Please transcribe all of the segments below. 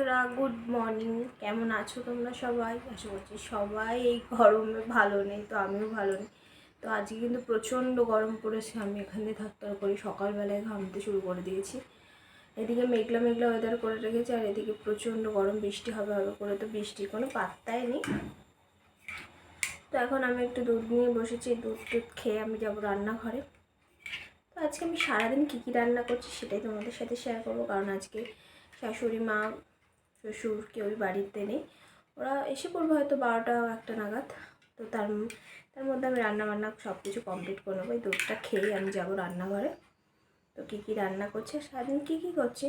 বন্ধুরা, good morning. কেমন আছো তোমরা সবাই? আশা করছি সবাই এই গরমে ভালো নেই, তো আমিও ভালো নেই। তো আজকে কিন্তু প্রচণ্ড গরম পড়েছে। আমি এখানে থাকতে করি, সকালবেলায় ঘামতে শুরু করে দিয়েছি। এদিকে মেঘলা মেঘলা ওয়েদার করে রেখেছে, আর এদিকে প্রচণ্ড গরম, বৃষ্টি হবে হবে করে, তো বৃষ্টির কোনো পাত্তাই নেই। তো এখন আমি একটু দুধ নিয়ে বসেছি, দুধ খেয়ে আমি যাবো রান্নাঘরে। তো আজকে আমি সারাদিন কী কী রান্না করছি সেটাই তোমাদের সাথে শেয়ার করবো, কারণ আজকে শাশুড়ি মা শ্বশুর কেউই বাড়িতে নেই। ওরা এসে পড়বে হয়তো 12টা-1টা নাগাদ। তো তার মধ্যে আমি রান্নাবান্না সব কিছু কমপ্লিট করে নেবো। এই দুধটা খেয়েই আমি যাবো রান্নাঘরে। তো কী কী রান্না করছে, সারাদিন কী কী করছি,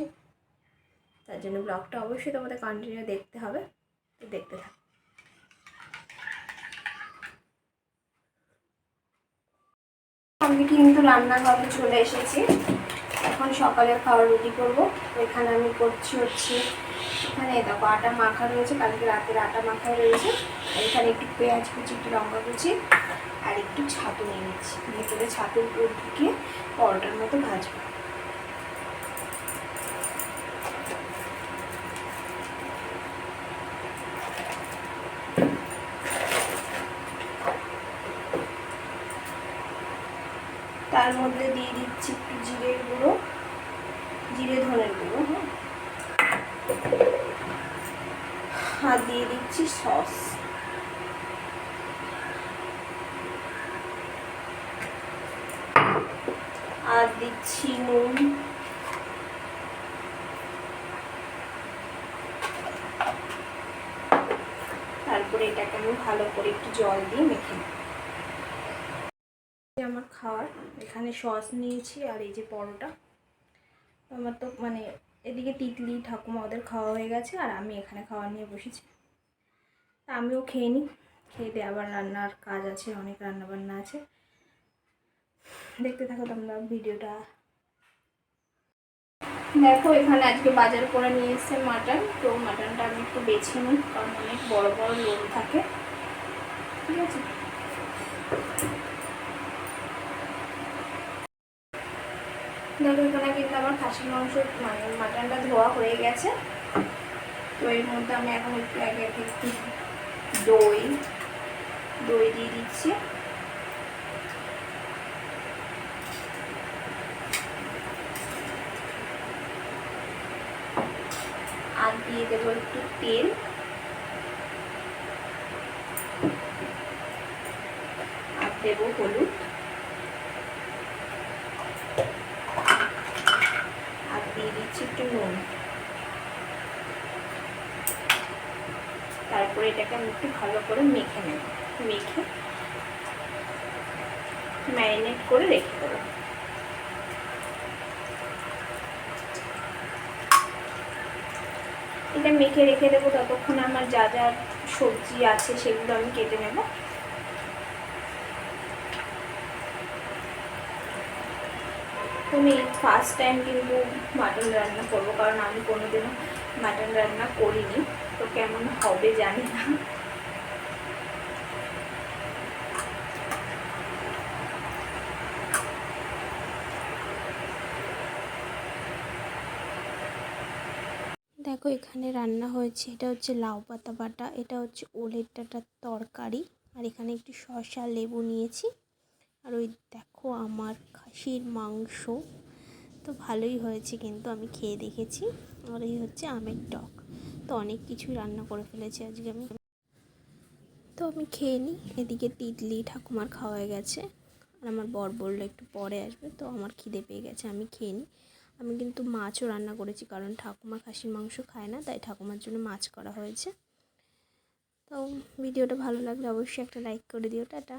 তার জন্য ব্লগটা অবশ্যই তোমাদের কন্টিনিউ দেখতে হবে। তো দেখতে থাক। আমি কিন্তু রান্নাঘরে চলে এসেছি। এখন সকালে খাওয়ার রুটি করবো। তো এখানে আমি করছি এখানে দেখো আটা মাখা রয়েছে, কালকে রাতের আটা মাখা রয়েছে। আর এখানে একটু পেঁয়াজ কুচি, একটু লঙ্কা কুচি আর একটু ছাতু নিয়ে নিচ্ছি। ভেতরে ছাতুর পুর ঢুকিয়ে পরোটার মতো ভাজবো। তার মধ্যে দিয়ে দিচ্ছি একটু জিরের গুঁড়ো, জিরে ধনের গুঁড়ো, আর দিয়ে দিচ্ছি সস। আর দিচ্ছি নুন। তারপরে এটাকে আমি ভালো করে একটু জল দিয়ে মেখে নেব। আমার খাওয়ার এখানে সস নিয়েছি, আর এই যে পরোটা। আমার তো মানে এদিকে তিতলি ঠাকুমা ওদের খাওয়া হয়ে গেছে, আর আমি এখানে খাওয়া নিয়ে বসেছি। তা আমিও খেয়ে নিই। খেয়ে দিয়ে আবার রান্নার কাজ আছে, অনেক রান্না বান্না আছে। দেখতে থাকো তোমরা ভিডিওটা। দেখো এখানে আজকে বাজার করে নিয়ে এসছে মাটন। তো মাটনটা আমি একটু বেছে নিই, কারণ অনেক বড় বড় লোক থাকে, ঠিক আছে। দেখো এখানে কিন্তু আমার খাসির মাংস মানে মাটনটা ধোয়া হয়ে গেছে। তো এর মধ্যে আমি এখন একটু একটু দই দিয়ে দিচ্ছি। আর দিয়ে দেবো একটু তেল, আর দেবো হলুদ, আর দিয়ে দিচ্ছি একটু নুন। তারপরে এটাকে আমি একটু ভালো করে মেখে নেব। মেখে ম্যারিনেট করে রেখে দেবো। এটা মেখে রেখে দেবো, ততক্ষণে আমার যা যা সবজি আছে সেগুলো আমি কেটে নেব। আমি ফার্স্ট টাইম কিন্তু মাটন রান্না করবো, কারণ আমি কোনোদিনও মাটন রান্না করিনি। তো কেমন হবে জানি না। দেখো এখানে রান্না হয়েছে, এটা হচ্ছে লাউ পাতা বাটা, এটা হচ্ছে ওলের ডাঁটার তরকারি, আর এখানে একটু শসা লেবু নিয়েছি। আর ওই দেখো আমার খাসির মাংস তো ভালোই হয়েছে, কিন্তু আমি খেয়ে দেখেছি। আর এই হচ্ছে আমের টক। তো অনেক কিছুই রান্না করে ফেলেছি আজকে আমি। তো আমি খেয়ে নিই। এদিকে তিতলি ঠাকুমার খাওয়া হয়ে গেছে, আর আমার বর বললো একটু পরে আসবে। তো আমার খিদে পেয়ে গেছে, আমি খেয়ে নিই। আমি কিন্তু মাছও রান্না করেছি, কারণ ঠাকুমা খাসির মাংস খায় না, তাই ঠাকুমার জন্য মাছ করা হয়েছে। তো ভিডিওটা ভালো লাগলে অবশ্যই একটা লাইক করে দিও। টাটা।